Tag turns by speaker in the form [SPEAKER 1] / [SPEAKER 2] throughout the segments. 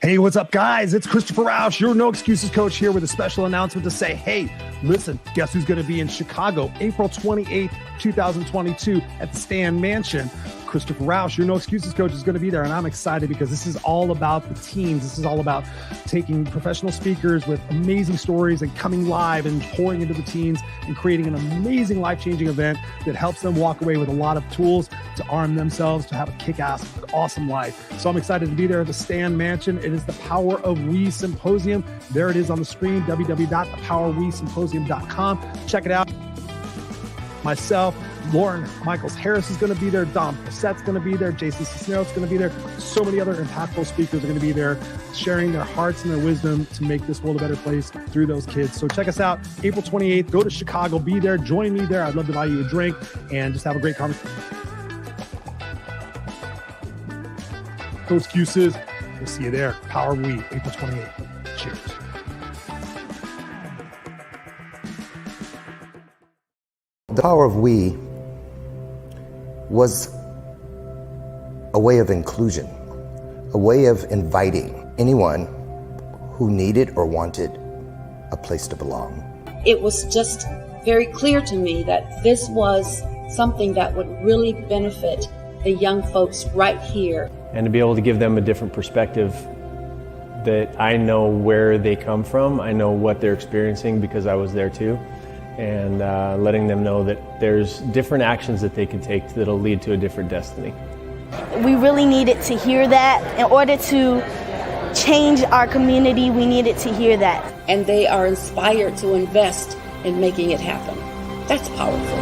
[SPEAKER 1] Hey, what's up, guys? It's Christopher Rausch, your No Excuses coach, here with a special announcement to say, hey, listen, guess who's going to be in Chicago, April 28th, 2022 at the Stan Mansion. Christopher Rausch, your No Excuses coach, is going to be there, and I'm excited because this is all about the teens. This is all about taking professional speakers with amazing stories and coming live and pouring into the teens and creating an amazing life-changing event that helps them walk away with a lot of tools to arm themselves to have a kick-ass, awesome life. So I'm excited to be there at the Stan Mansion. It is the Power of We Symposium. There it is on the screen, www.thepowerofwesymposium.com. Check it out. Myself, Lauren Michaels Harris is going to be there. Dom Passette's going to be there. Jason Cisneros is going to be there. So many other impactful speakers are going to be there sharing their hearts and their wisdom to make this world a better place through those kids. So check us out April 28th. Go to Chicago. Be there. Join me there. I'd love to buy you a drink and just have a great conversation. No excuses. We'll see you there. Power of We, April 28th. Cheers.
[SPEAKER 2] The Power of We was a way of inclusion, a way of inviting anyone who needed or wanted a place to belong.
[SPEAKER 3] It was just very clear to me that this was something that would really benefit the young folks right here.
[SPEAKER 4] And to be able to give them a different perspective, that I know where they come from, I know what they're experiencing because I was there too. And letting them know that there's different actions that they can take that'll lead to a different destiny.
[SPEAKER 5] We really needed to hear that. In order to change our community, we needed to hear that.
[SPEAKER 3] And they are inspired to invest in making it happen. That's powerful.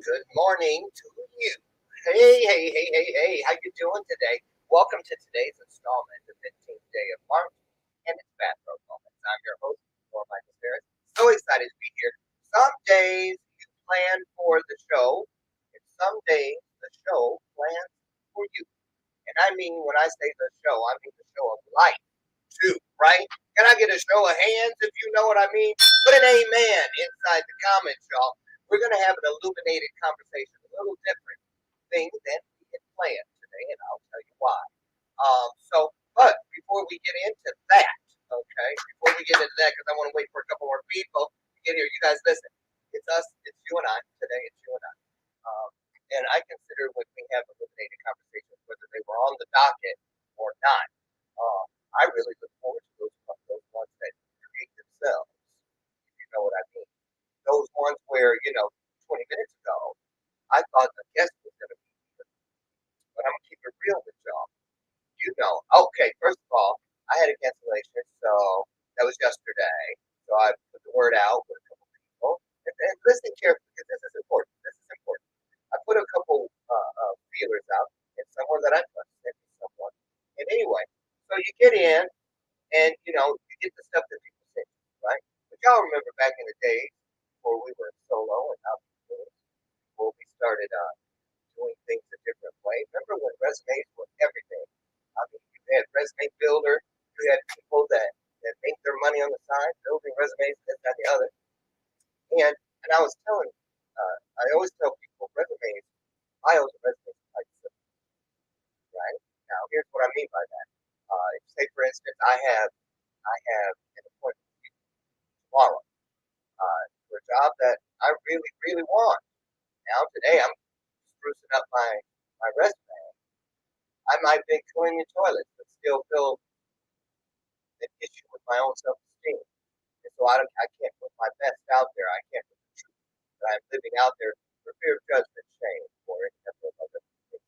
[SPEAKER 2] Good morning to you. Hey, how you doing today? Welcome to today's installment, the 15th day of March, and it's Bathrobe Moments. I'm your host, Mark Reisman Literature Award. So excited to be here. Some days you plan for the show, and some days the show plans for you. And I mean, when I say the show, I mean the show of life, too, right? Can I get a show of hands if you know what I mean? Put an amen inside the comments, y'all. We're going to have an illuminated conversation, a little different thing than we had planned today, and I'll tell you why. But before we get into that, because I want to wait for a couple more people to get here. You guys listen. It's us, it's you and I. Today, it's you and I. And I consider when we have illuminated conversations, whether they were on the where, 20 minutes ago, I thought the guest was going to be here. But I'm going to keep it real with y'all. Okay, first of all, I had a cancellation, so that was yesterday. So I put the word out with a couple people. And listen carefully, because this is important. I put a couple feelers out, and someone that I trust sent me someone. And anyway, so you get in, and you get the stuff that people send you, right? But y'all remember back in the days before we were solo and out before we started doing things a different way. Remember when resumes were everything? I mean, you had resume builder, you had people that make their money on the side, building resumes, this, that, and the other. And I was telling, I always tell people resumes, files and resumes are like simple, right? Now, here's what I mean by that. Say, for instance, I have an appointment tomorrow for a job that I really, really want. Now, today, I'm sprucing up my resume. I might be cleaning toilets, but still feel an issue with my own self-esteem. And so I can't put my best out there. I can't put the truth that I'm living out there for fear of judgment, shame, or any number of other things.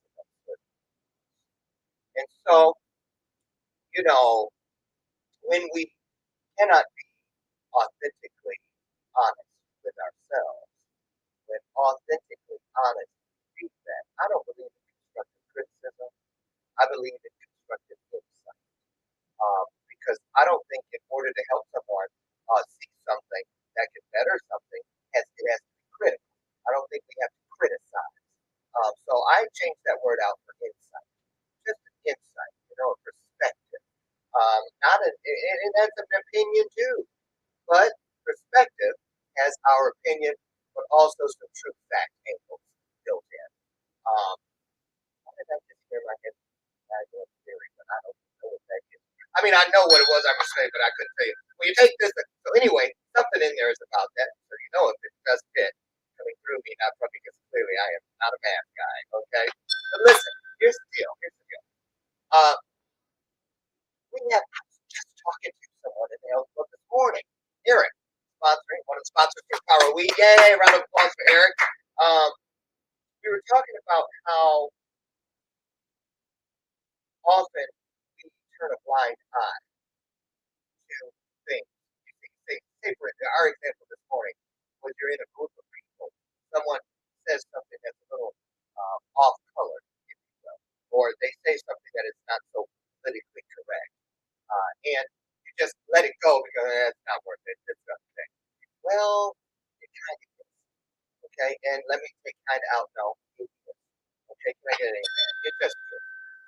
[SPEAKER 2] And so, when we cannot be authentically honest with ourselves, when authentically honest feedback, I don't believe in constructive criticism. I believe in constructive insight. Because I don't think in order to help someone see something that can better something, it has to be critical. I don't think we have to criticize. So I changed that word out for insight. Just an insight, a perspective. And that's an opinion too. But perspective has our opinion, but also some true fact angles built in. Why did I just hear my head? Theory, but I don't know what that is. I mean, I know what it was I was saying, but I couldn't tell you. When you take this, so anyway, something in there is about that. So if it does fit coming through me, not from because clearly I am not a math guy. Okay, but listen, here's the deal. I was just talking to someone in the health club this morning. Eric, sponsoring one of the sponsors for Power Week. Yay! Round of applause for Eric. We were talking about how often we turn a blind eye to things. Say for our example this morning was you're in a group of people, someone says something that's a little off color, if you will, or they say something that is not so politically correct, and you just let it go because it's not worth it. It's nothing. Well, it kind of is. Okay, and let me take kind of out. No, it is. Okay, can I get an amen? It just is.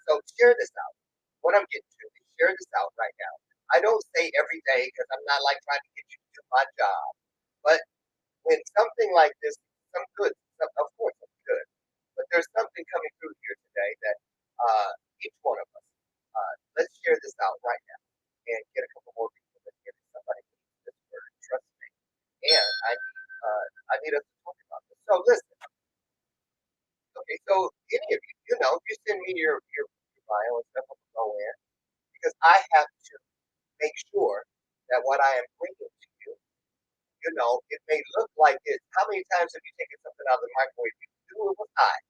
[SPEAKER 2] So share this out. What I'm getting to is share this out right now. I don't say every day because I'm not like trying to get you to do my job. But when something like this, of course it's good, but there's something coming through here today that each one of us, let's share this out right now and get a couple more people to give somebody this word. Trust me. And I need us to talk about this. So listen. Okay, so any of you, you send me your bio and stuff, I'll go in because I have to make sure that what I am bringing to you, it may look like this. How many times have you taken something out of the microwave? You do it with hot,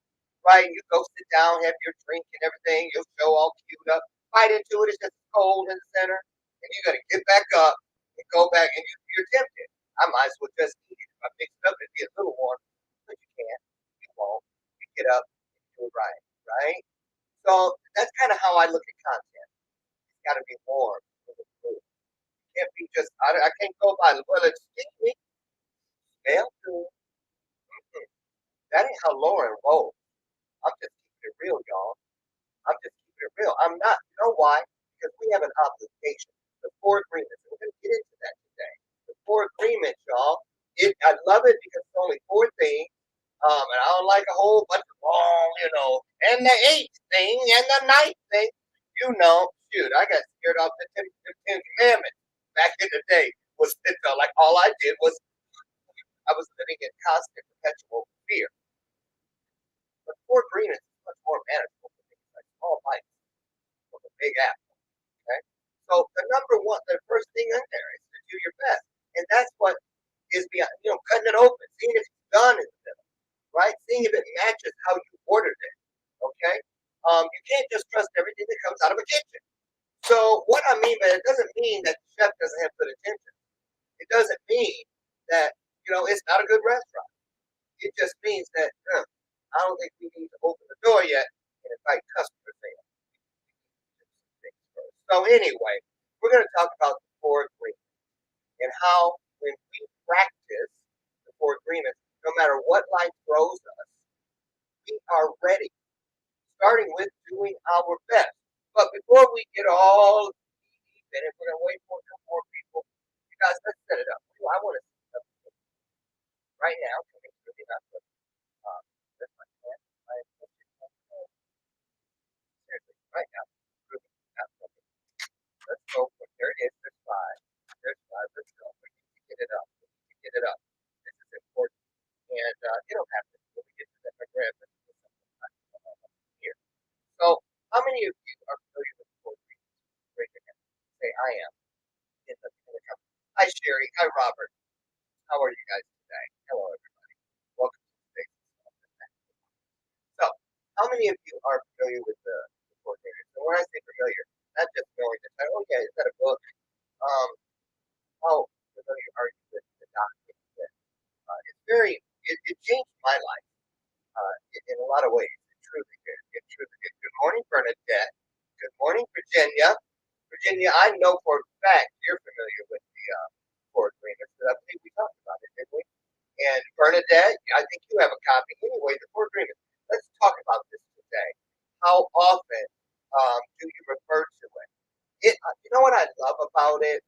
[SPEAKER 2] right? You go sit down, have your drink and everything, your show all queued up, bite into it, it's just cold in the center, and you got to get back up and go back, and you're tempted. I might as well just eat it. If I mix it up, it'd be a little warm, but you can't. You won't. You get up and do it right? So that's kind of how I look at content. It's got to be warm for the food. It can't be just, I can't go by, well, it's me. Smell good. That ain't how Lauren rolls. I'm just keeping it real, y'all. I'm just keeping it real. I'm not. You know why? Because we have an obligation. The 4 agreements. We're going to get into that today. The 4 agreements, y'all. I love it because it's only 4 things. And I don't like a whole bunch of long, and the 8th thing and the 9th thing. Shoot, I got scared off the 10 commandments back in the day. It felt like all I did was I was living in constant perpetual fear. But 4 agreements is much more manageable for things like small bites from a big apple. Okay? So the first thing in there is to do your best. And that's what is beyond, cutting it open, seeing if you chef doesn't have good intentions. It doesn't mean that, it's not a good restaurant. It just means that I don't think we need to open the door yet and invite customers in. So anyway, we're going to talk about the 4 agreements and how when we practice the 4 agreements, no matter what life throws us, we are ready, starting with doing our best. But before we get all deep in it, we're going to wait for some more people. You guys, let's set it up. I want to set up right now. Really not good. That's my plan. Seriously, right now. Really not good. Let's go. There it is. There's 5. There's 5. Let's go. We need to get it up. We need to get it up. This is important. And it'll happen when we get to the graphic here. So, how many of you are familiar with the 4 agreements? Raise your hand. Say, I am. In the company. Hi, Sherry. Hi, Robert. How are you guys today? Hello, everybody. Welcome to today's episode. So, how many of you are familiar with the 4 agreements? And when I say familiar, not just knowing the title. Oh, yeah, is that a book? How familiar are you with the document? It changed my life in a lot of ways. It truly did. It truly did. Good morning, Bernadette. Good morning, Virginia. Virginia, I know for a fact you're familiar with the 4 agreements. I believe we talked about it, didn't we? And Bernadette, I think you have a copy. Anyway, the 4 agreements. Let's talk about this today. How often do you refer to it? You know what I love about it?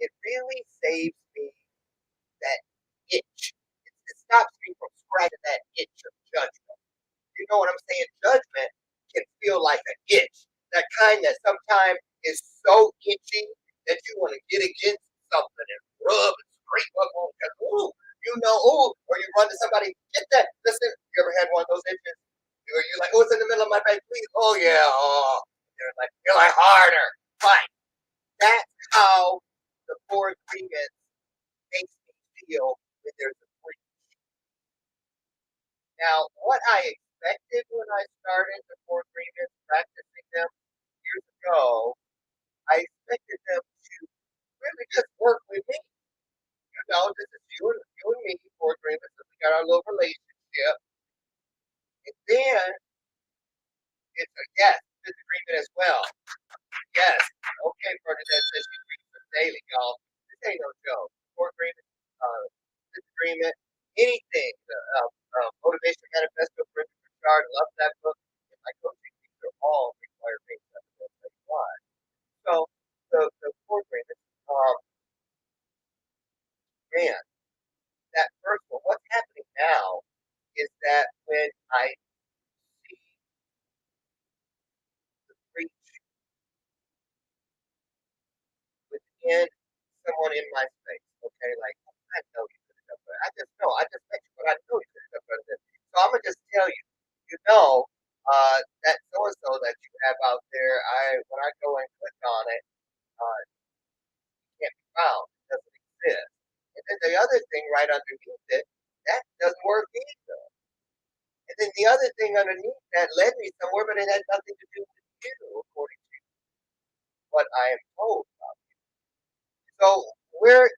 [SPEAKER 2] It really saves me that itch. It stops me from scratching that itch of judgment. You know what I'm saying? Judgment can feel like an itch. That kind that sometimes is so itchy that you want to get against something and rub and scrape up on it. Or you run to somebody, get that. Listen, you ever had one of those itches? Or you're like, it's in the middle of my face, please. Oh, yeah. Oh. You're like harder. Fine. That's how the 4 agreements makes me feel when there's a breach. Now, what I expected when I started the 4 agreements, practicing them years ago, I expected them to really just work with me. This is you and me, 4 agreements, and we got our little relationship. And then it's a yes, disagreement as well. Yes. Okay, Bernadette says she reads them daily, y'all. This ain't no joke. 4 agreements, disagreement, anything. Motivation Manifesto for Registrar, love that book. And my coaching, these are all required things. That's why. So the 4 agreements, man, that first one, what's happening now is that when I see the breach within someone in my space, okay, like, I know you could have done better. I just know, I just met you, but I know you could have done better than this. So I'm going to just tell you, that so-and-so that you have out there, when I go and click on it, can't be found. It doesn't exist. And then the other thing right underneath it, that doesn't work either. And then the other thing underneath that led me somewhere, but it had nothing to do with you, according to what I am told about you. So who's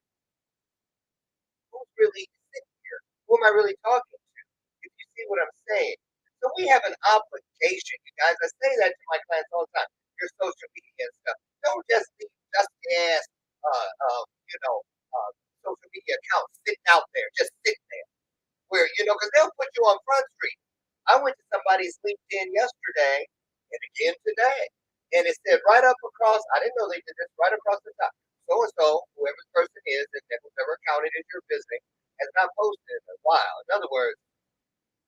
[SPEAKER 2] really sitting here? Who am I really talking to? If you see what I'm saying. So we have an obligation, you guys. I say that to my clients all the time. Your social media and stuff. Don't just leave just social media accounts sitting out there, just sitting there. Where, because they'll put you on Front Street. I went to somebody's LinkedIn yesterday and again today. And it said right up across, I didn't know they did this, right across the top. So-and-so, whoever the person is, and whoever account it is you're visiting, has not posted in a while. In other words,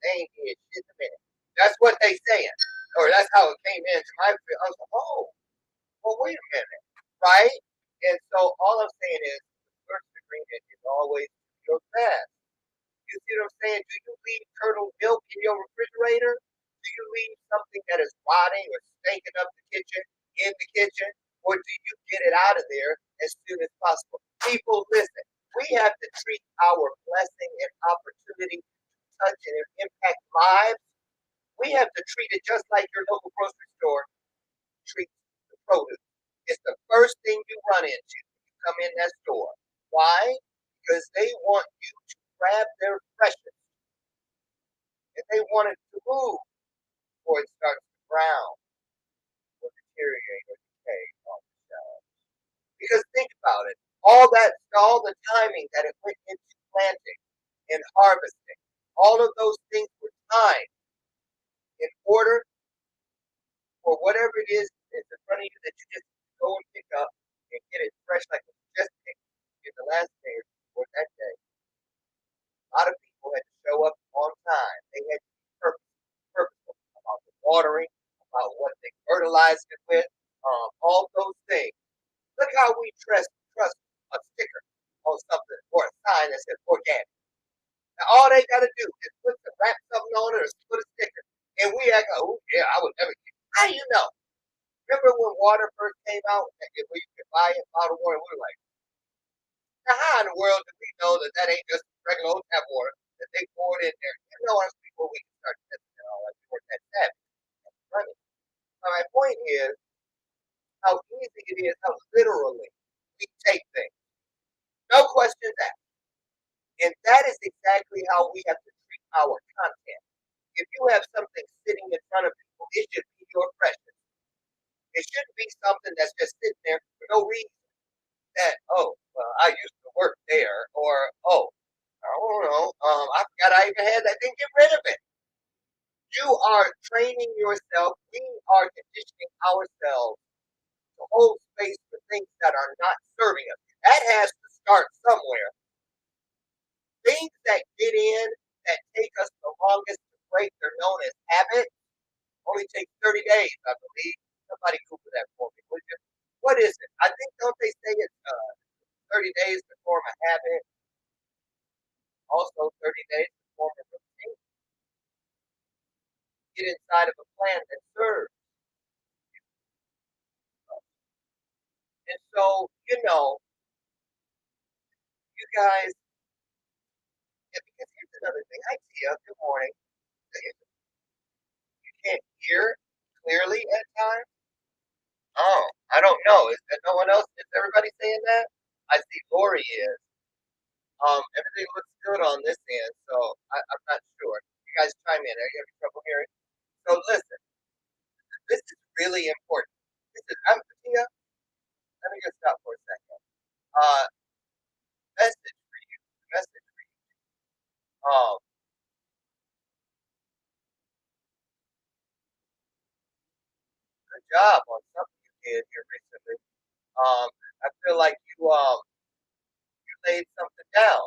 [SPEAKER 2] they ain't did shit in a minute. That's what they saying. Or that's how it came into my field. I was like, well, wait a minute. Right? And so all I'm saying is the first agreement is always your best. You see what I'm saying? Do you leave curdled milk in your refrigerator? Do you leave something that is rotting or stinking up the kitchen in the kitchen? Or do you get it out of there as soon as possible? People, listen, we have to treat our blessing and opportunity to touch and impact lives. We have to treat it just like your local grocery store treats the produce. It's the first thing you run into. come in that store. Why? Because they want you to grab their precious. And they want it to move before it starts to brown or deteriorate or decay on the shelf. Because think about it, all the timing that it went into planting and harvesting, all of those things were timed in order for whatever it is that's in front of you that you just go and pick up and get it fresh like it was just picked in the last day or that day. A lot of people had to show up on time. They had to be purposeful about the watering, about what they fertilized it with, all those things. Look how we trust a sticker on something or a sign that says organic. Now all they got to do is wrap something on it or put a sticker, and we act like, oh yeah, I would never. How do you know? Remember when water first came out, and where you could buy it, bottled water? We were like, now how in the world do we know that that ain't just regular old tap water that they poured in there? You know, us before we can start testing it all, like we weren't that savvy. Running. So my point is how easy it is, how literally we take things. No questions asked. And that is exactly how we have to treat our content. If you have something sitting in front of people, it should be your precious. It shouldn't be something that's just sitting there for no reason. That, oh, well, I used to work there, or, oh, I don't know, I forgot I even had that thing, get rid of it. You are training yourself, we are conditioning ourselves to hold space for things that are not serving us. That has to start somewhere. Things that get in, that take us the longest to break, they're known as habits. Only take 30 days, I believe. Somebody Google that for me, would you? What is it? I think, don't they say it's 30 days to form a habit? Also 30 days to form a routine. Get inside of a plan that serves. And so, you guys, yeah, because here's another thing. Hi, Tia. Good morning. You can't hear clearly at times? Oh, I don't know. Is there no one else? Is everybody saying that? I see Lori is. Everything looks good on this end, so I'm not sure. You guys chime in. Are you having trouble hearing? So listen, this is really important. I'm Tia. Let me just stop for a second. Uh, message for you. Message for you. Good job on something you did here recently. I feel like you laid something down.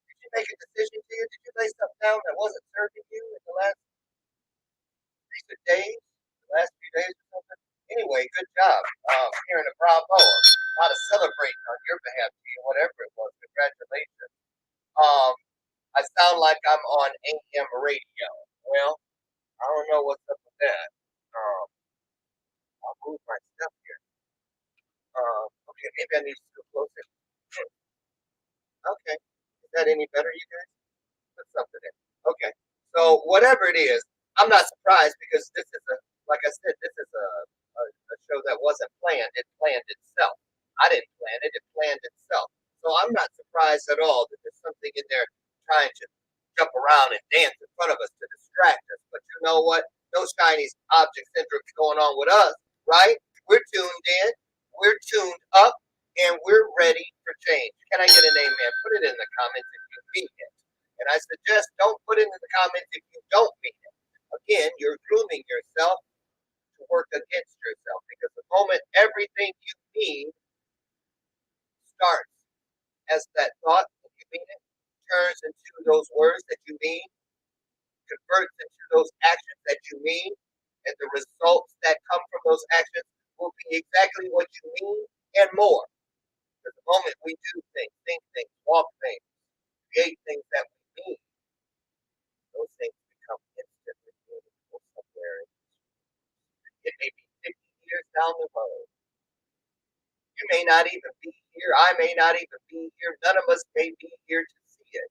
[SPEAKER 2] Did you make a decision here? Did you lay something down that wasn't serving you in the last recent days, the last few days or something? Anyway, good job. Hearing a bravo, a lot of celebrating on your behalf, whatever it was. Congratulations. I sound like I'm on AM radio. Well, I don't know what's up with that. I'll move my stuff here. Okay, maybe I need to go closer. Okay. Is that any better, you guys? Put something in. Okay. So whatever it is, I'm not surprised because this is like I said, this is a show that wasn't planned. It planned itself. I didn't plan it. It planned itself. So I'm not surprised at all that there's something in there trying to jump around and dance in front of us to distract us. But you know what? No shiny object syndrome is going on with us, right? We're tuned in. We're tuned up. And we're ready for change. Can I get an amen? Put it in the comments if you mean it. And I suggest don't put it in the comments if you don't mean it. Again, you're grooming yourself to work against yourself because the moment everything you mean starts as that thought that you mean it, turns into those words that you mean, converts into those actions that you mean, and the results that come from those actions will be exactly what you mean and more. Because the moment we do things, think things, walk things, create things that we mean, those things become instantly meaningful somewhere. It may be 50 years down the road. You may not even be here. I may not even be here. None of us may be here to see it.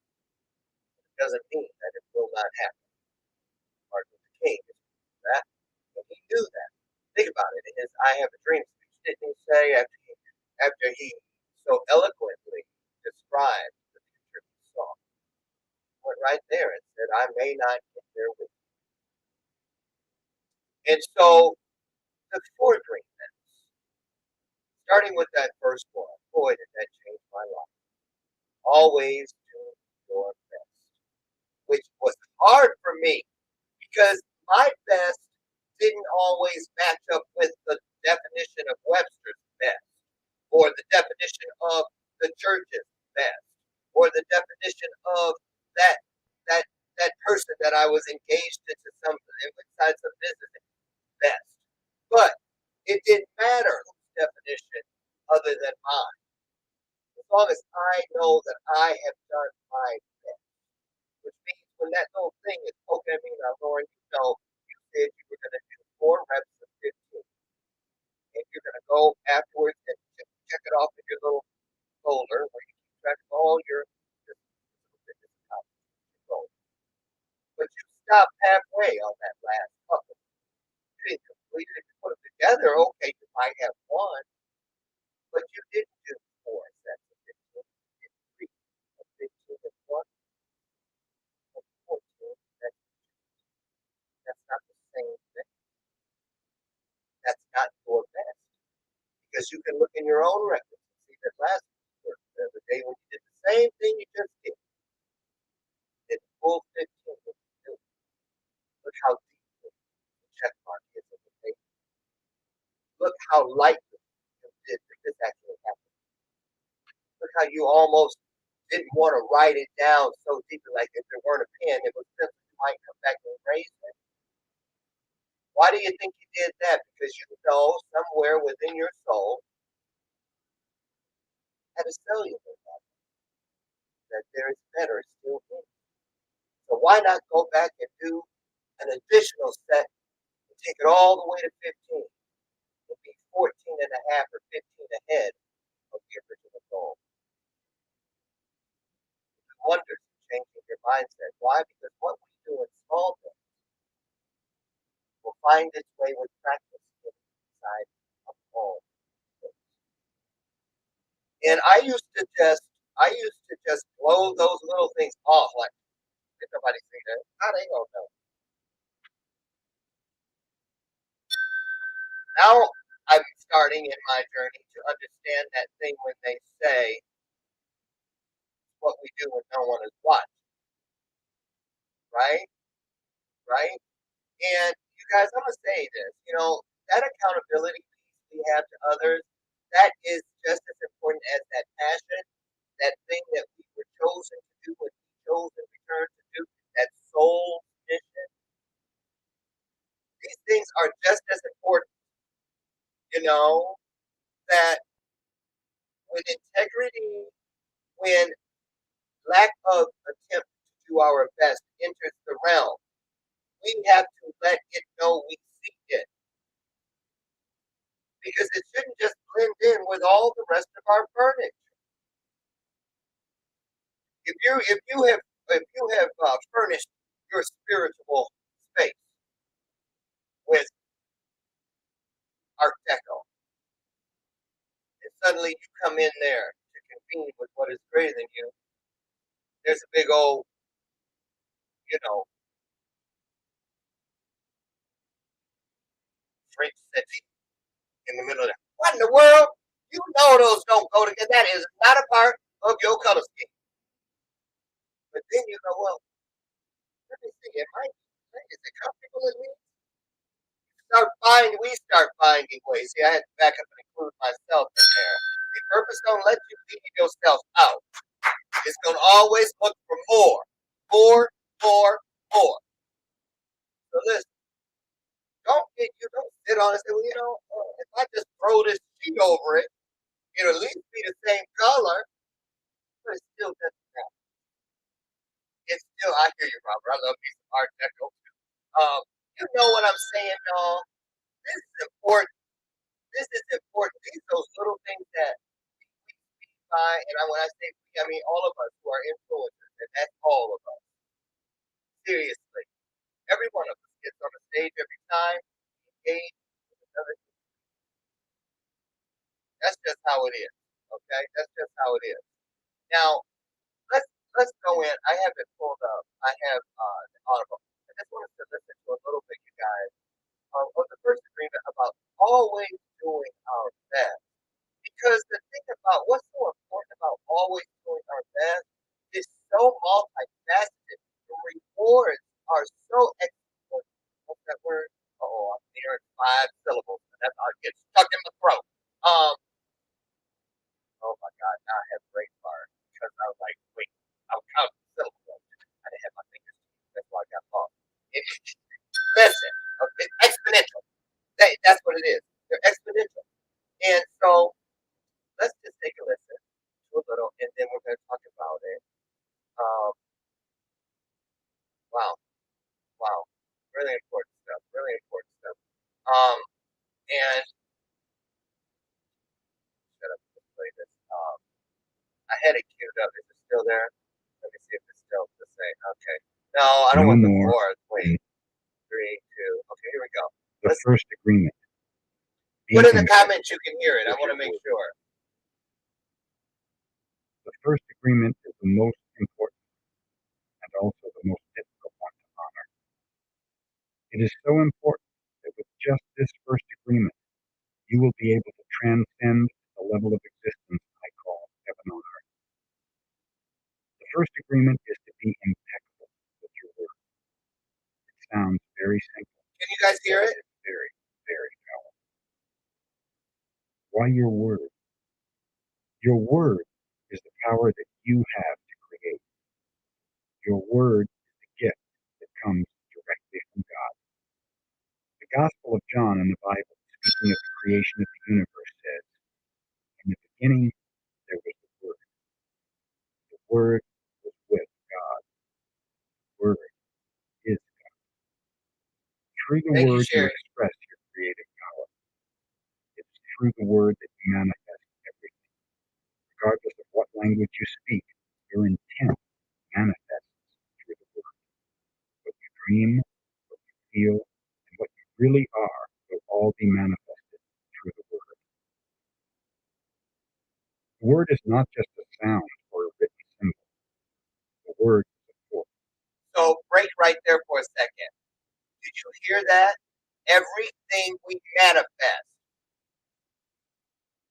[SPEAKER 2] It doesn't mean that it will not happen. Martin Luther King knew that, and he knew that. Think about it. In his "I Have a Dream" speech, didn't he say after he so eloquently described the future he saw. Went right there and said, I may not get there with you. And so the four dream minutes, starting with that first one, boy, did that change my life. Always do your best, which was hard for me because my best didn't always match up with the definition of Webster's best, or the definition of the church's best, or the definition of that that that person that I was engaged into some inside some business best. But it didn't matter whose definition other than mine. As long as I know that I have done my best, which means when that little thing is poking at me, now Lauren, you said you were going to do 4 reps of 15, and you're going to go afterwards and check it off in your little folder where you keep track of all your fitness goals. But you stopped halfway on that last couple. You didn't complete it. If you put them together, okay, you might have one, but you didn't do 4 sets of 15. You did 3 of 15 and 1 of 14. That's not the same thing. That's not your best. Because you can look in your own records and see that last the day when you did the same thing you just did the full 15 that you do. Look how deep the check mark is in the paper. Look how lightly you did that this actually happened. Look how you almost didn't want to write it down so deeply, like if there weren't a pen, it was simple. You might come back and erase it. Why do you think you did that? Because you know somewhere within your soul at a cellular level that there is better still in. So why not go back and do an additional set and take it all the way to 15 and be 14 and a half or 15 ahead of the original goal? Wonders in changing your mindset. Why? Because what we do in small things will find its way with practice inside of all things. And I used to just blow those little things off like, did nobody say that? How they gonna know? Now I'm starting in my journey to understand that thing when they say what we do when no one is watching. Right? Right? And you guys, I'm gonna say this, that accountability piece we have to others, that is just as important as that passion, that thing that we were chosen to do, what we chose in return to do, that soul mission. These things are just as important, that when integrity, when lack of attempt to do our best enters the realm, we have to let it know we see it. Because it shouldn't just blend in with all the rest of our furniture. If you have furnished your spiritual space with Art Deco, and suddenly you come in there to convene with what is greater than you, there's a big old, French settee in the middle of that. What in the world? You know those don't go together. That is not a part of your color scheme. But then you go, well, let me see. Is it comfortable in me? We start finding ways. See, I had to back up and include myself in there. The purpose don't let you leave yourself out. It's gonna always look for more. More. So listen, don't sit on it and say, well, if I just throw this sheet over it, it'll at least be the same color, but it still doesn't matter. It's still, I hear you, Robert. I love me some Art Deco too. You know what I'm saying, y'all? This is important. These are those little things that we speak by, and when I say we, I mean all of us who are influencers, and that's all of us. Seriously. Every one of us gets on the stage every time, engaged with another. That's just how it is. Okay, that's just how it is. Now, let's go in. I have it pulled up. I have the Audible. I just want us to listen to a little bit, you guys, of the first agreement about always doing our best. Because the thing about what's so important about always doing our best is so multifaceted. The rewards are so excellent. What's that word? Oh, I'm hearing 5 syllables, and that's how it gets stuck in my throat. Oh my God, now I have brain fart because I was like, wait, I'll count the syllables. I didn't have my fingers. That's why I got lost. Listen, okay, exponential. That's what it is. They're exponential. And so let's just take a listen to a little, and then we're going to talk about it. Wow, wow, really important stuff. Really important stuff. And shut up. Let's play this. I had it queued up. Is it still there? Let me see if it's still the same. Okay. No, I don't want the fourth. Wait. 3, 2. Okay, here we go.
[SPEAKER 6] The first agreement.
[SPEAKER 2] Put in the comments you can hear it. I want to make sure.
[SPEAKER 6] The first agreement is the most important and also the most difficult one to honor. It is so important that with just this first agreement, you will be able to transcend the level of existence I call heaven on earth. The first agreement is to be impeccable with your word. It sounds very simple.
[SPEAKER 2] Can you guys hear it?
[SPEAKER 6] It's very, very powerful. Why your word? Your word is the power that you have to create. Your word is the gift that comes directly from God. The Gospel of John in the Bible, speaking of the creation of the universe, says, in the beginning there was the Word. The Word was with God. The Word is God. Through the Word you express your creative power. It's through the Word that you manifest everything. Regardless of what language you speak, your intent manifests through the Word. What you dream, what you feel, and what you really are will all be manifested through the Word. The Word is not just a sound or a written symbol. The Word is a force.
[SPEAKER 2] So break right there for a second. Did you hear that? Everything we manifest.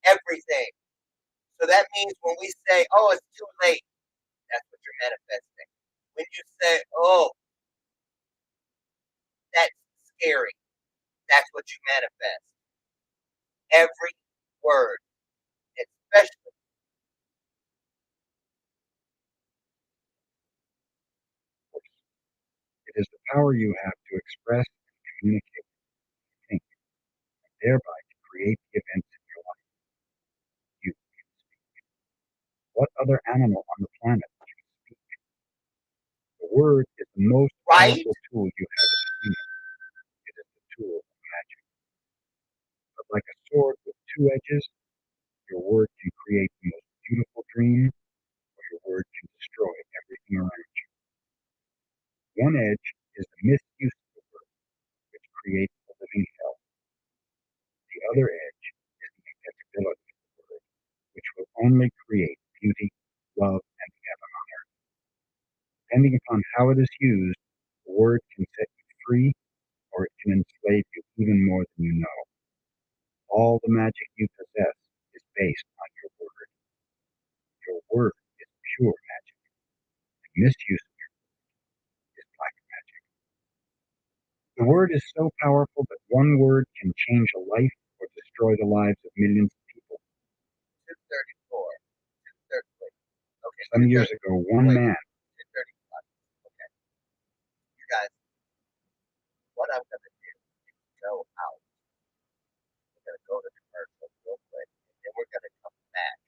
[SPEAKER 2] Everything. So that means when we say, oh, it's too late, that's what you're manifesting. When you say, oh, that's scary, that's what you manifest. Every word, especially.
[SPEAKER 6] It is the power you have to express and communicate, think, and thereby to create the events in your life. You speak. What other animal on the planet can speak? The Word is the most powerful tool you have as a human. It is the tool of magic. But like a sword with 2 edges, your word can create the most beautiful dream, or your word can destroy everything around you. One edge is the misuse of the word, which creates a living hell. The other edge is the impeccability of the word, which will only create beauty, love, and heaven on earth. Depending upon how it is used, the word can set you free, or it can enslave you even more than you know. All the magic you possess is based on your word. Your word is pure magic, and misuse of your word is black magic. The word is so powerful that one word can change a life or destroy the lives of millions of people.
[SPEAKER 2] 234. 233. Okay.
[SPEAKER 6] Some years ago, one man.
[SPEAKER 2] 235. Okay. You guys, what I'm going to do is go out. We're going to go to commercial real quick, and then we're going to come back.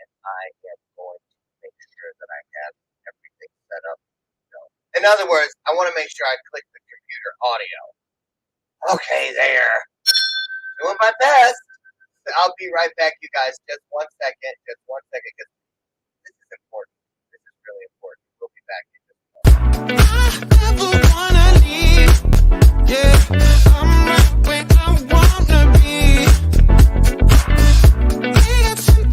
[SPEAKER 2] And I am going to make sure that I have everything set up. In other words, I want to make sure I click the computer audio. Okay, there. Doing my best. I'll be right back, you guys. Just 1 second. Just 1 second, because this is important. This is really important. We'll be back in just a moment.
[SPEAKER 7] I never wanna leave. Yeah, I'm right where I wanna be. We got something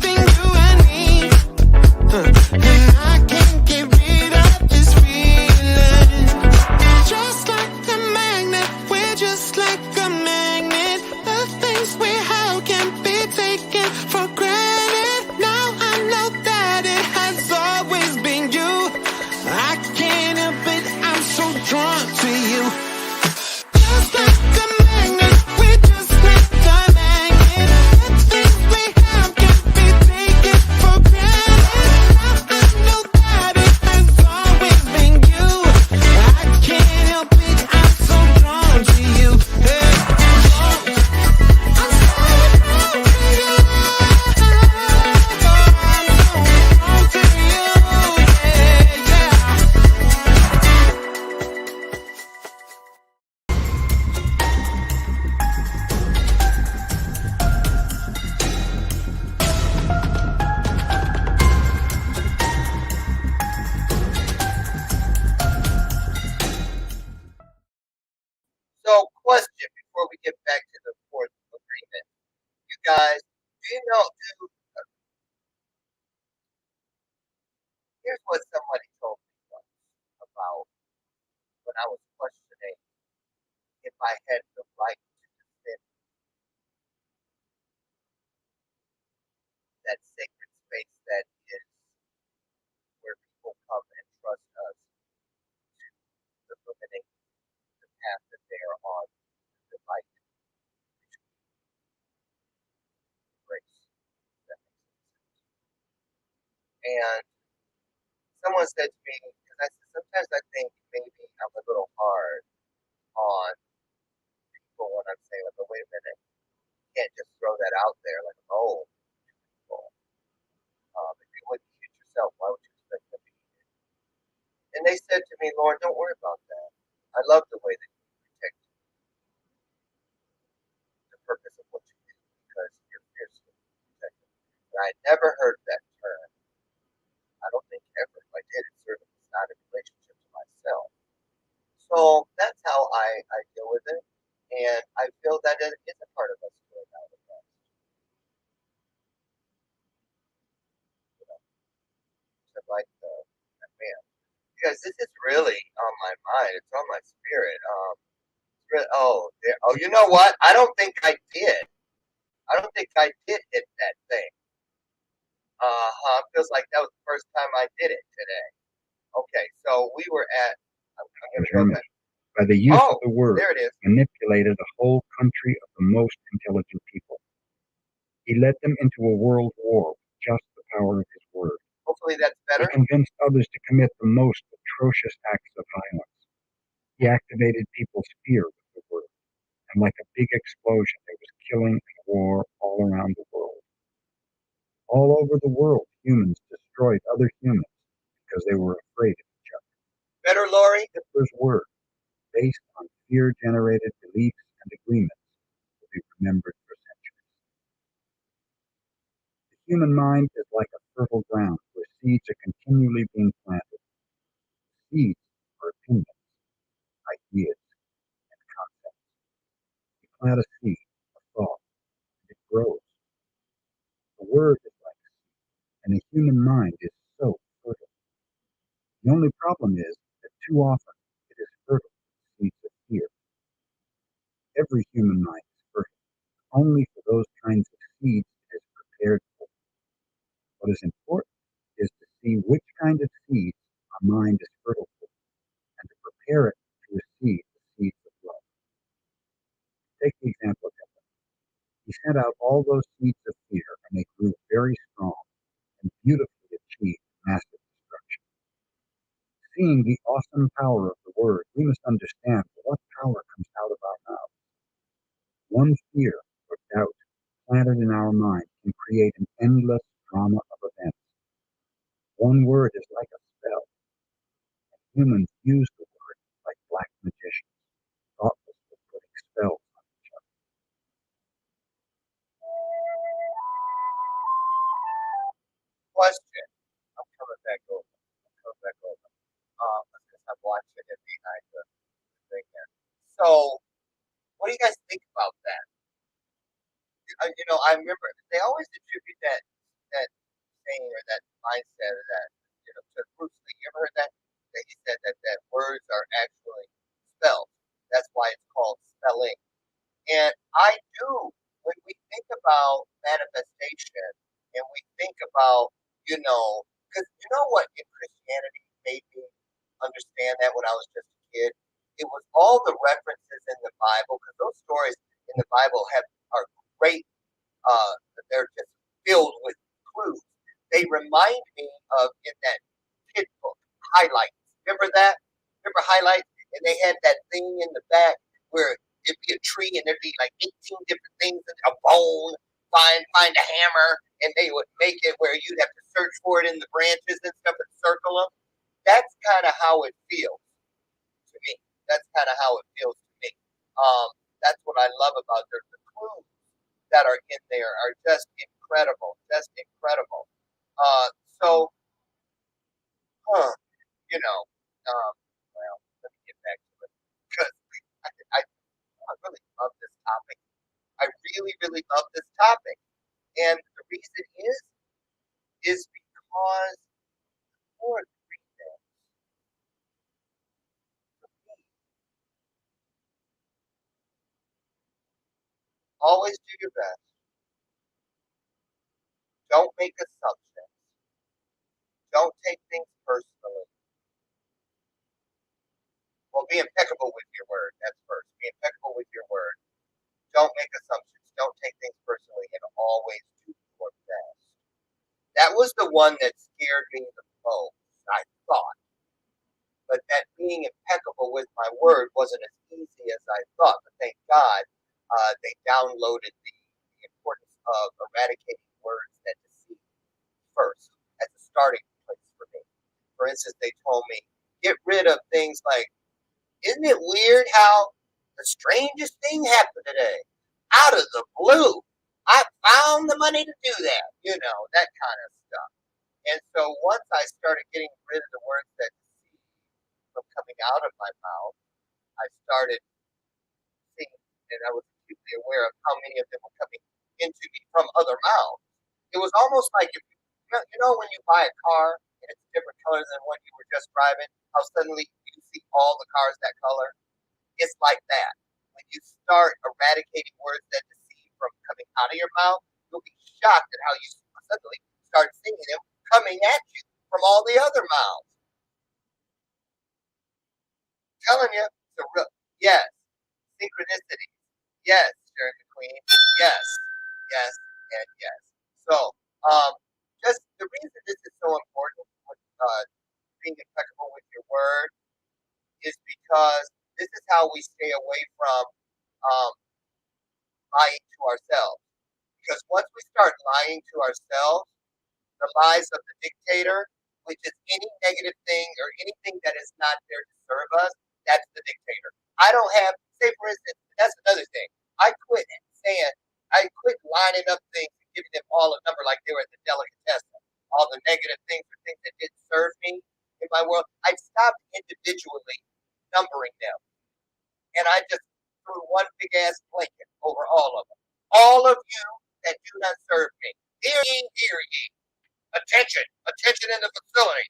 [SPEAKER 2] dude, here's what somebody told me once about when I was questioning if I had the right to defend that sacred space that is where people come and trust us to illuminate the path that they are on, the light, grace. That makes sense. And someone said to me, because I said, sometimes I think maybe I'm a little hard on people when I'm saying, like, oh, wait a minute, you can't just throw that out there like, oh, people. If you wouldn't eat it yourself, why would you expect them to eat it? And they said to me, Lauren, don't worry about that. I love the way that you protect the purpose of what you do because you're fiercely protected. And I never heard that term. I don't think ever. If I did, it certainly was not in relationship to myself. So that's how I deal with it. And I feel that it is a part of us doing that with us. You know, to like that man. Because this is really on my mind. It's on my spirit. Oh, you know what? I don't think I did. I don't think I did hit that thing. Feels like that was the first time I did it today. Okay, so we were at. I'm going to go back.
[SPEAKER 6] By the use of the word,
[SPEAKER 2] there it is.
[SPEAKER 6] manipulated a whole country of the most intelligent people. He led them into a world war with just the power of his word.
[SPEAKER 2] Hopefully that's better.
[SPEAKER 6] He convinced others to commit the most atrocious acts of violence. He activated people's fear with the word. And like a big explosion, there was killing and war all around the world. All over the world, humans destroyed other humans because they were afraid of each other.
[SPEAKER 2] Better, Lori?
[SPEAKER 6] Hitler's word, based on fear-generated beliefs and agreements, will be remembered for centuries. The human mind is like a fertile ground where seeds are continually being planted. Seeds are opinions, ideas, and concepts. You plant a seed, a thought, and it grows. The word is like a seed, and the human mind is so fertile. The only problem is that too often it is fertile with seeds of fear. Every human mind is fertile. Only for those kinds of seeds it is prepared for. What is important is to see which kind of seeds our mind is fertile for, and to prepare it to receive the seeds of love. Take the example of Hitler. He sent out all those seeds of fear, and they grew very strong and beautifully achieved massive destruction. Seeing the awesome power of the word, we must understand what power comes out of our mouth. One fear or doubt planted in our mind can create an endless drama of events. One word is like a spell, and humans use the word like black magicians, thoughtlessly putting spells on each other.
[SPEAKER 2] Question. I'm coming back over. Because I'm watching it behind the thing here. So, what do you guys think about that? I remember they always attribute that saying or that mindset or that to Bruce Lee. You ever heard that? That he said that words are actually spells. That's why it's called spelling. And I do when we think about manifestation and we think about because you know what in Christianity made me understand that when I was just a kid. It was all the references in the Bible because those stories in the Bible are great. They're just filled with clues. They remind me of in that kid book, Highlights. Remember that? Remember Highlights? And they had that thing in the back where it'd be a tree and there'd be like 18 different things, a bone, find a hammer, and they would make it where you'd have to search for it in the branches and stuff and circle them. That's kind of how it feels to me. That's kind of how it feels to me. That's what I love about the clues that are in there are just incredible, just incredible. So, huh, you know, well, let me get back to it because I really love this topic. I really, really love this topic. And the is because for three things. Always do your best. Don't make assumptions. Don't take things personally. Well, be impeccable with your word. That's first. Be impeccable with your word. Don't make assumptions. Don't take things personally, and always do your best. That was the one that scared me the most, I thought. But that being impeccable with my word wasn't as easy as I thought. But thank God they downloaded the importance of eradicating words that deceive first as a starting place for me. For instance, they told me, get rid of things like, isn't it weird how the strangest thing happened today? Out of the blue. I found the money to do that. That kind of stuff. And so once I started getting rid of the words that deceive from coming out of my mouth, I started seeing, and I was acutely aware of how many of them were coming into me from other mouths. It was almost like if when you buy a car and it's a different color than what you were just driving, how suddenly you see all the cars that color. It's like that. When you start eradicating words that deceive from coming out of your mouth, you'll be shocked at how you suddenly start seeing them coming at you from all the other mouths. I'm telling you, yes, synchronicity, yes, Sharon McQueen, yes, yes, and yes. So, just the reason this is so important with being impeccable with your word is because this is how we stay away from lying to ourselves. Because once we start lying to ourselves, the lies of the dictator, which is any negative thing or anything that is not there to serve us, that's the dictator. I don't have, say for instance, that's another thing. I quit lining up things and giving them all a number like they were at the delicatessen. All the negative things or things that didn't serve me in my world. I stopped individually numbering them. And I just threw one big ass blanket over all of them. All of you that do not serve me. Hear ye, hear ye. Attention in the facility.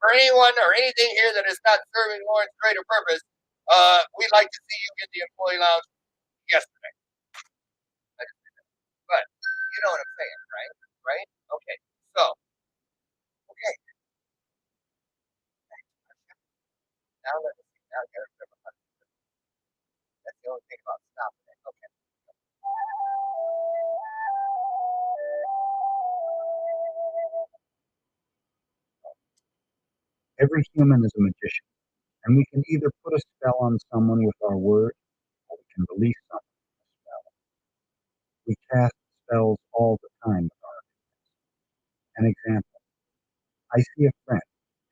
[SPEAKER 2] For anyone or anything here that is not serving Lawrence greater purpose, we'd like to see you in the employee lounge yesterday. But you know what I'm saying, right? Right? Okay. So, okay. Now let me see. Now I gotta remember how to do this. That's the only thing about stopping it. Okay.
[SPEAKER 6] Every human is a magician, and we can either put a spell on someone with our word, or we can release someone with a spell. We cast spells all the time with our opinions. An example, I see a friend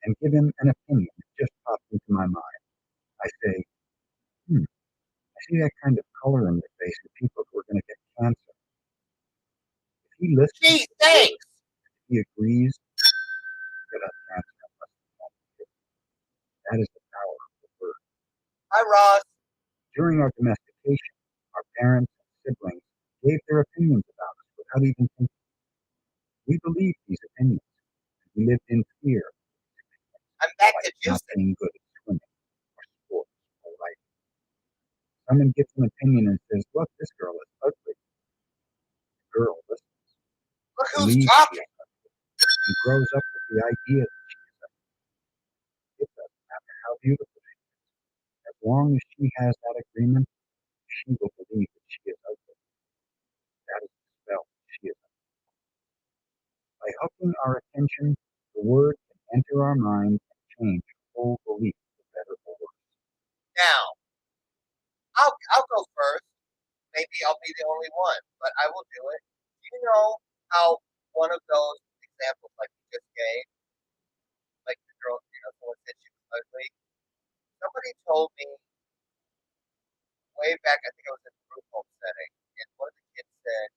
[SPEAKER 6] and give him an opinion that just popped into my mind. I say, I see that kind of color in your face with people who are going to get cancer. If he listens,
[SPEAKER 2] Gee, thanks.
[SPEAKER 6] if he agrees, get us cancer unless we want to. That is the power of the word.
[SPEAKER 2] Hi, Ross.
[SPEAKER 6] During our domestication, our parents and siblings gave their opinions about us without even thinking. We believed these opinions, and we lived in fear.
[SPEAKER 2] I'm back
[SPEAKER 6] Like
[SPEAKER 2] to
[SPEAKER 6] not
[SPEAKER 2] juicing.
[SPEAKER 6] being good at swimming or sports or writing. Someone gives an opinion and says, look, this girl is ugly. The girl listens,
[SPEAKER 2] Look who's
[SPEAKER 6] believes she
[SPEAKER 2] talking.
[SPEAKER 6] is ugly, and grows up with the idea that she is ugly. It doesn't matter how beautiful she is. As long as she has that agreement, she will believe that she is ugly. That is the spell that she is ugly. By hooking our attention, the word can enter our mind and change our whole belief for better or worse.
[SPEAKER 2] Now, I'll go first. Maybe I'll be the only one, but I will do it. Do you know how one of those examples, like you just gave, like the girl, someone said she was ugly. Somebody told me way back, I think it was in a group home setting, and one of the kids said,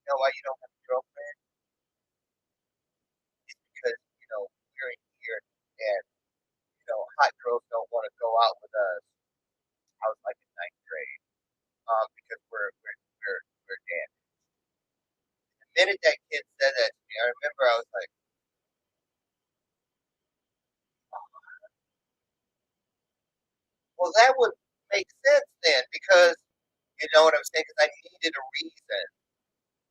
[SPEAKER 2] "You know why you don't have a girlfriend? It's because we're in here, and hot girls don't want to go out with us." I was like in ninth grade, because we're damaged. The minute that kid said that to me, I I was like, well, that would make sense then, because you know what I'm saying? Because I needed a reason,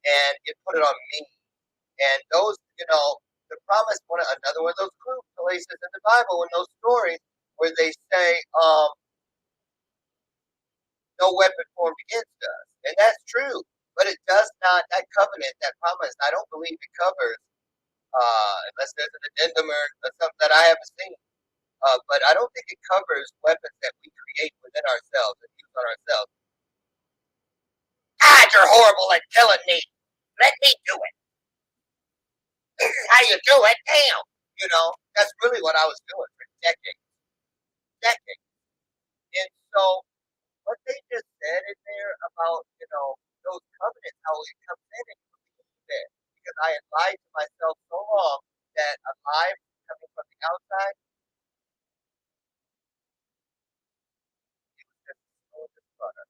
[SPEAKER 2] and it put it on me. And those, the promise, another one of those places in the Bible, in those stories where they say, no weapon formed against us. And that's true. But it does not, that covenant, that promise, I don't believe it covers, unless there's an addendum or something that I haven't seen. But I don't think it covers weapons that we create within ourselves and use on ourselves. God, you're horrible at killing me. Let me do it. This is how you do it. Damn. That's really what I was doing for decades. Decades. And so what they just said in there about, those covenants, how it comes in and you believe it. Because I had lied to myself so long that a lie coming from the outside, it was just slow as butter.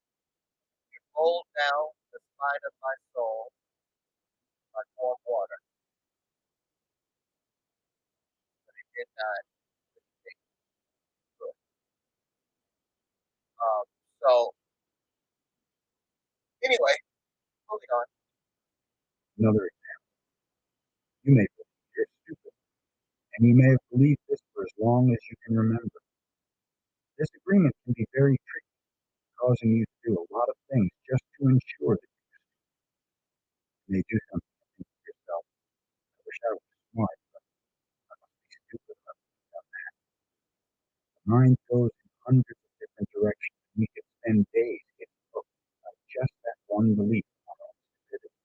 [SPEAKER 2] It rolled down the spine of my soul like warm water. But it did not take good. So, anyway, moving on.
[SPEAKER 6] Another example. You may believe you're stupid, and you may have believed this for as long as you can remember. Disagreement can be very tricky, causing you to do a lot of things just to ensure that you may do something and think to yourself, I wish I was smart, but I must be stupid enough to do that. The mind goes in hundreds of different directions, and we could spend days getting hooked by just that one belief on our own stupidity.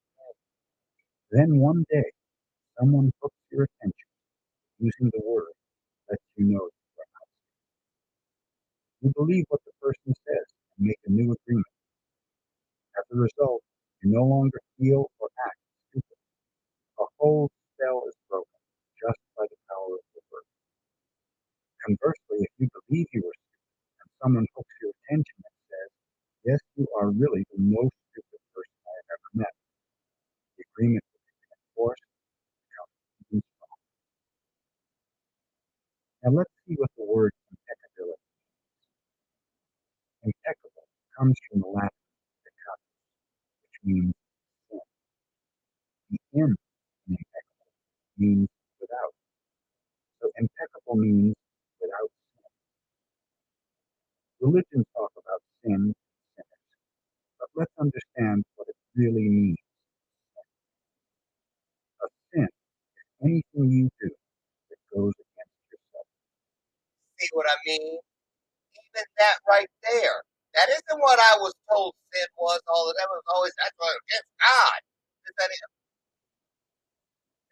[SPEAKER 6] Then one day, someone hooks your attention using the word lets you know that you are not. You believe what the person says and make a new agreement. As a result, you no longer feel or act stupid. A whole spell is broken just by the power of the word. Conversely, if you believe you are stupid and someone hooks your attention and says, yes, you are really the most stupid person I have ever met, the agreement will be reinforced and become even stronger. Now let's see what the word impeccability means. Impeccable comes from the Latin peccatus, which means sin. The M in impeccable means without. So impeccable means without sin. Religions talk about sin and sinners, but let's understand what it really means. A sin is anything you do that goes against yourself.
[SPEAKER 2] See what I mean? Even that right there. That isn't what I was told sin was all of that. Was always that's what against God. Is that it?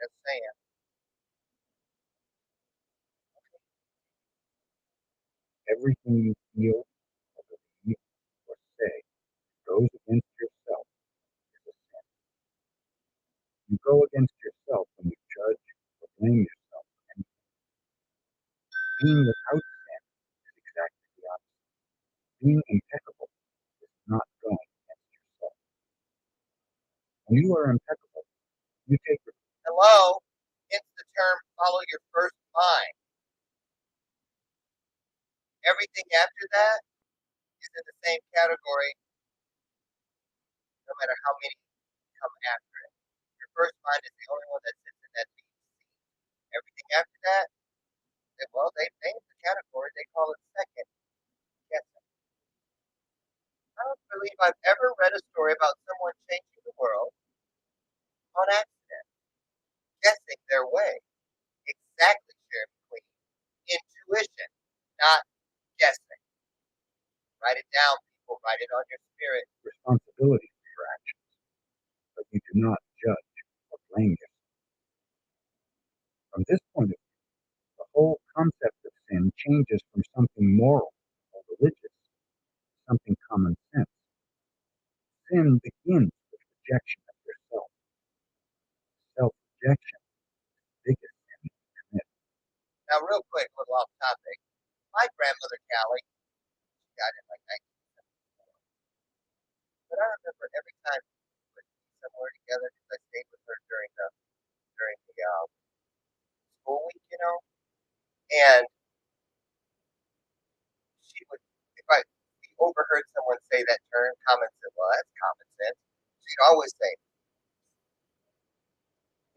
[SPEAKER 2] Just saying.
[SPEAKER 6] Everything you feel or believe or say that goes against yourself is a sin. You go against yourself when you judge or blame yourself for anything. Being without sin is exactly the opposite. Being impeccable is not going against yourself. When you are impeccable, you take
[SPEAKER 2] Hello? Hence the term follow your first mind. Everything after that is in the same category, no matter how many come after it. Your first mind is the only one that sits in that deep seat. Everything after that, well, they named the category, they call it second guessing. I don't believe I've ever read a story about someone changing the world on accident, guessing their way. Exactly, Sheriff Queen. Intuition, not guessing. Write it down, people. Write it on your spirit.
[SPEAKER 6] responsibility for your actions, but you do not judge or blame yourself. From this point of view, the whole concept of sin changes from something moral or religious to something common sense. Sin begins with rejection of yourself. Self-rejection is the biggest sin you can commit.
[SPEAKER 2] Now, real quick, a little off topic. My grandmother, Callie, she died in like 1974. But I remember every time we would be somewhere together, because I stayed with her during the school week, and she would, if I we overheard someone say that term, common sense, well, that's common sense. She'd always say,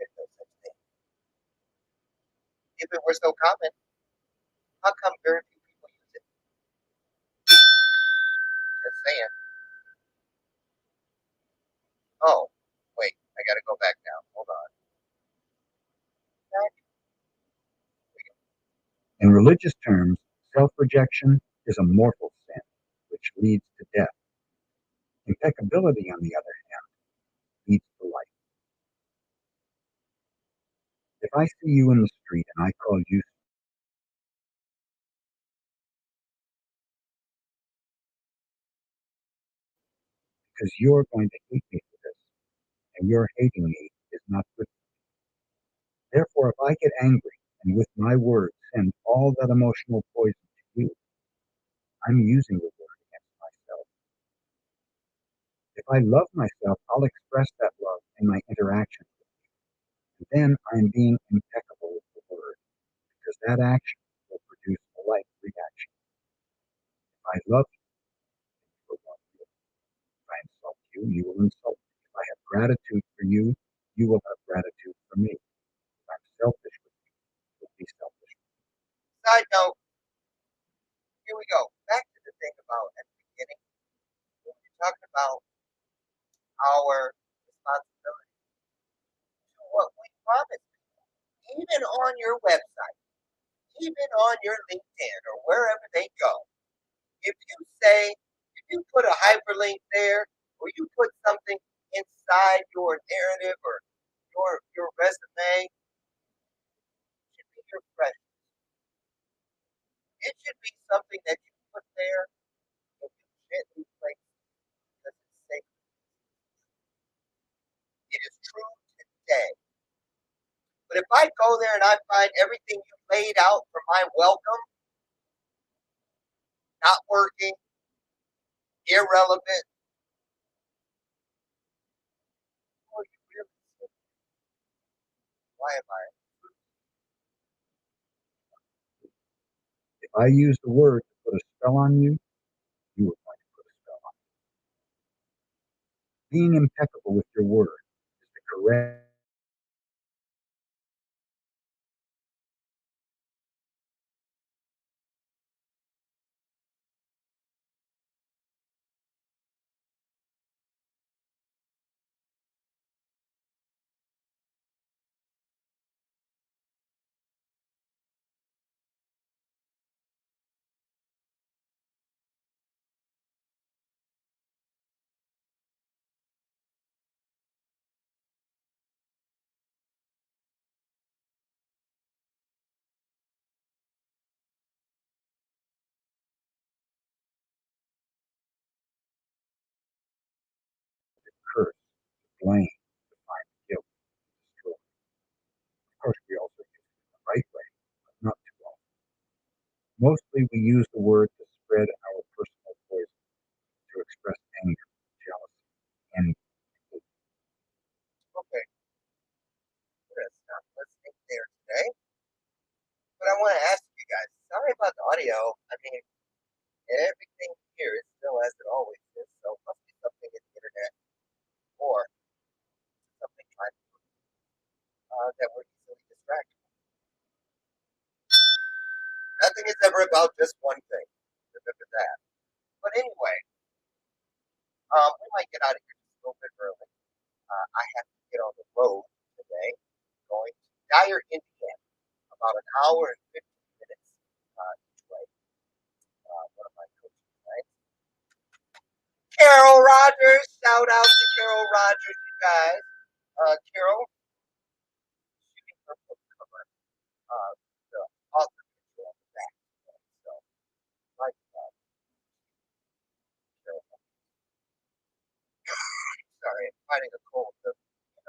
[SPEAKER 2] there's no such thing. If it were so common, how come very few people use it? Just saying. Oh, wait, I gotta go back now. Hold on.
[SPEAKER 6] In religious terms, self-rejection is a mortal sin, which leads to death. Impeccability, on the other hand, leads to life. If I see you in the street and I call you because you're going to hate me for this, and your hating me is not good. Therefore, if I get angry and with my words send all that emotional poison to you, I'm using the word against myself. If I love myself, I'll express that love in my interactions with you. And then I'm being impeccable with the word, because that action will produce a like reaction. If I love you, you will love me. If I insult you, you will insult me. If I have gratitude for you, you will have gratitude for me. If I'm selfish with you, you will be selfish with me.
[SPEAKER 2] Side note, here we go. Back to the thing about at the beginning, when we're talking about our responsibility to what we promise, even on your website, even on your LinkedIn or wherever they go. If you say, if you put a hyperlink there, or you put something inside your narrative or your resume, it should be your friend. It should be something that you put there and you gently place because it's safe. It is true today. But if I go there and I find everything you laid out for my welcome not working, irrelevant, who are you really? Why am I?
[SPEAKER 6] If I use the word to put a spell on you, you are going to put a spell on me. Being impeccable with your word is the correct curse, to blame, to find guilt, to destroy. Of course, we also use it in the right way, but not too often. Mostly we use the word to spread our personal poison, to express anger, jealousy, envy, and hate.
[SPEAKER 2] Okay, we're gonna stop listening there today. But I want to ask you guys, sorry about the audio. I mean, everything here is still as it always is, so it must be something in the internet or something trying that we're easily distracted. Nothing is ever about just one thing. Remember that. But anyway, we might get out of here just a little bit early. I have to get on the road today, going to Dyer, Indiana, about an hour and 15 minutes each way. One of my coaches tonight. Carol Rogers, shout out to Carol Rogers, you guys. Carol, shooting her book cover, the author picture on the back. So, like that. Carol. Sorry, I'm fighting a cold. The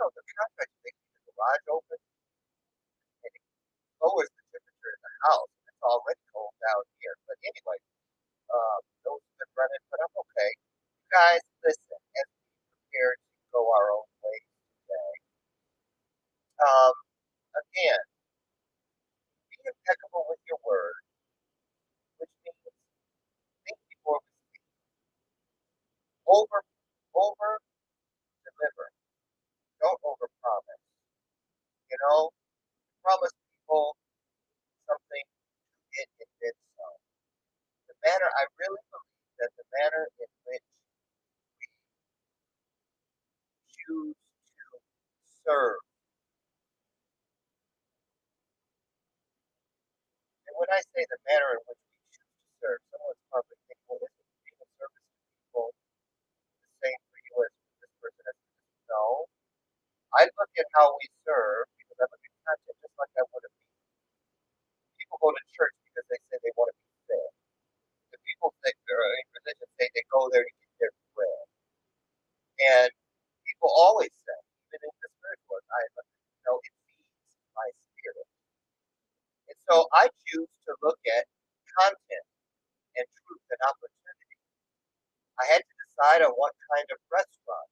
[SPEAKER 2] contract makes the garage open and it lowers the temperature in the house. It's already cold down here. But anyway, those have been running, but I'm okay. You guys, listen, as we prepare to go our own ways today, Promise people something to get convinced of. I really believe that the manner in which we choose to serve, and when I say the manner in which we choose to serve, someone's probably thinking, well, isn't being of service to people the same for you as for this person as for this? No. I look at how we serve because I look at content just like I would have been. People go to church because they say they want to be fed. The people that are in religion say they go there to get their bread. And people always say, even in the spiritual life, it feeds my spirit. And so I choose to look at content and truth and opportunity. I had to decide on what kind of restaurant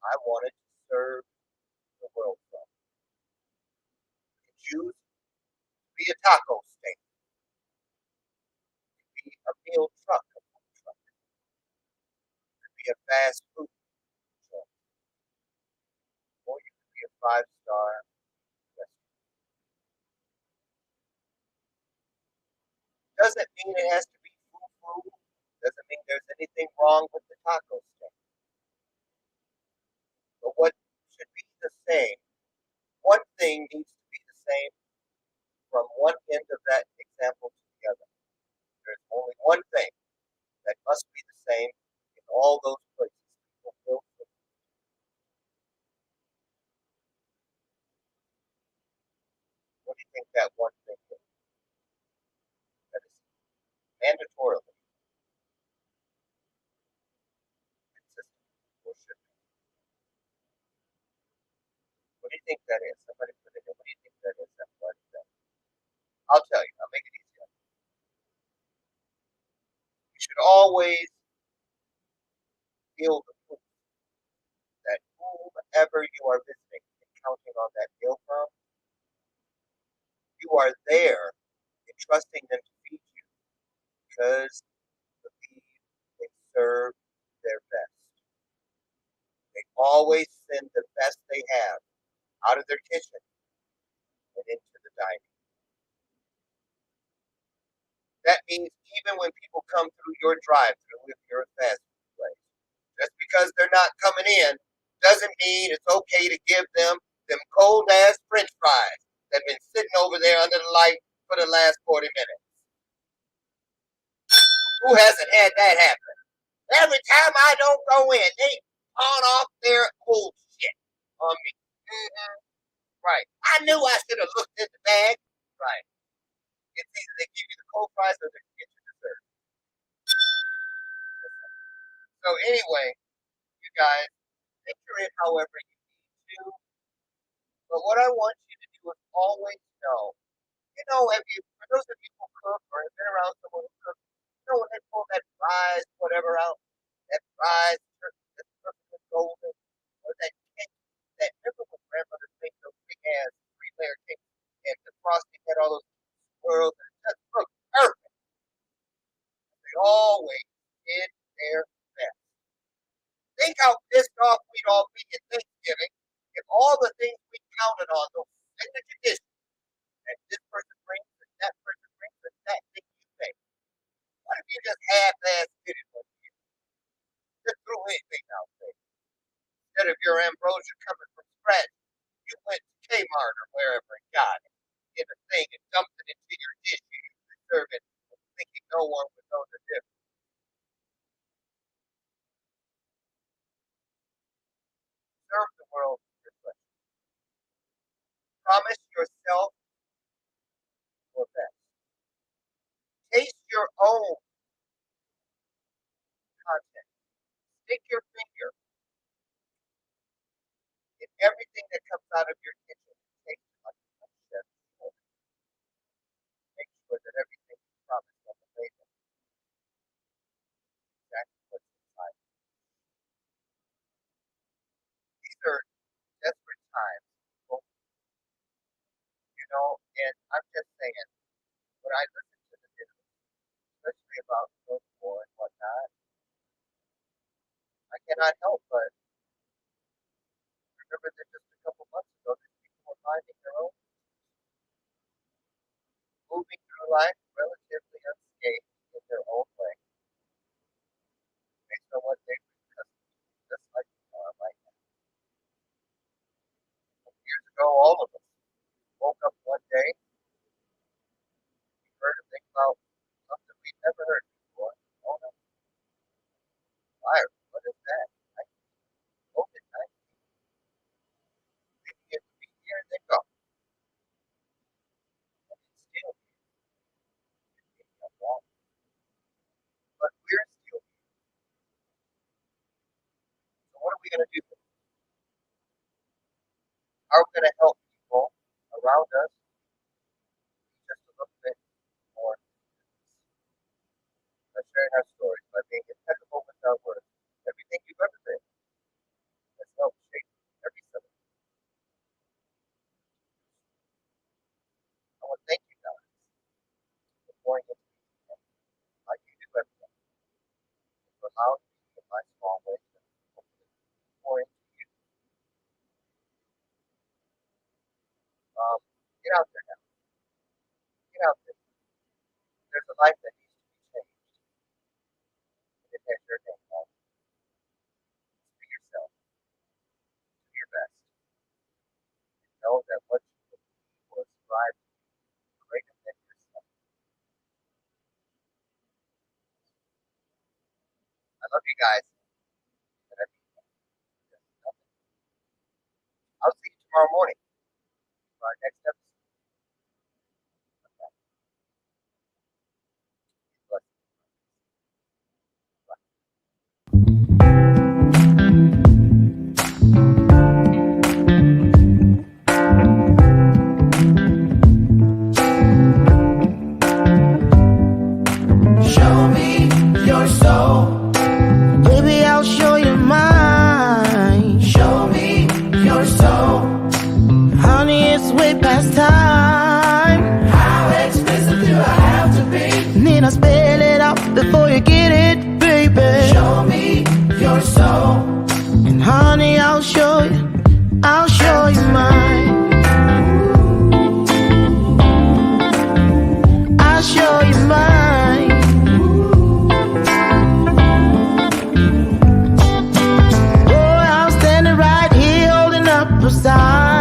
[SPEAKER 2] I wanted to serve the world from. I could choose to be a taco stand, to be a meal truck, a food truck, to be a fast food truck, or you could be a five-star restaurant. Doesn't mean it has to be food. Doesn't mean there's anything wrong with the taco stand. But what should be the same, one thing needs to be the same from one end of that example to the other. There's only one thing that must be the same in all those places people will food. What do you think that one thing is? That is mandatorily consistent or should be. What do you think that is? Somebody put it in. What do you think that is? That one thing. I'll tell you. I'll make it easier. You should always feel the proof that whomever you are visiting and counting on that meal from, you are there and trusting them to feed you because you believe they serve their best. They always send the best they have out of their kitchen and into the dining. That means even when people come through your drive-through if you're a fast food place, just because they're not coming in doesn't mean it's okay to give them cold ass French fries that have been sitting over there under the light for the last 40 minutes. Who hasn't had that happen? Every time I don't go in, they pawn off their old shit on me. Mm-hmm. Right. I knew I should have looked in the bag. Right. It's either they give you the cold fries or they get you dessert. So anyway, you guys, picture it however you need to. But what I want you to do is always know, for those of you who cook or have been around someone who cooks, when they pull that fries, whatever out, that fries, that's perfectly golden, or that cake, that remember when grandmother made those big ass 3-layer cakes, and the frosting had all those swirls, and it just looked perfect. They always did their best. Think how pissed off we'd all be at Thanksgiving if all the things we counted on, those signature dishes, and this person brings and that person brings and that thing you make. What if you just half-ass did it one year? Just threw anything out there. Instead of your ambrosia coming from scratch, you went to Kmart or wherever and got it in a thing and dumped it into your dish you usually serve it, thinking no one would know the difference. Serve the world your pleasure. Promise yourself your best. Taste your own content. Stick your finger in everything that comes out of your kitchen. Taste like a chef's kiss. Make sure that everything you promise on the label is exactly what's inside. These are desperate times, and I'm just saying, when I listen to the news, especially about the war and whatnot, I cannot help but remember that just a couple months ago, these people were life relatively unscathed in their own way, based on what they've discussed, just like we are right now. Years ago, all of us woke up one day, we heard and think about something we'd never heard before. Oh no, fire, what is that? COVID-19. Maybe it would be here and then go. And it's still here. Maybe I'm wrong. But we're still here. So what are we going to do? How are we going to help people around us just a little bit more? By sharing our stories, by being impeccable with our words. Everything you've ever been has helped shape every syllable. I want to thank you guys for pouring into me today, like you do every day, for allowing me in my small way to hopefully pour into you. Get out there now. Get out there. There's a life that needs to be changed. And it has your name on it. Be yourself. Do your best. And know that what you believe or strive to be greater than yourself. I love you guys. And I mean that. I'll see you tomorrow morning for our next episode.
[SPEAKER 7] Show me your soul. Baby, I'll show you mine. Show me your soul. Honey, it's way past time. How expensive do I have to be? Need I spell it out before you get it, baby? Show me your soul. And honey, I'll show you mine. I'll show you mine. Oh, I'm standing right here holding up a sign.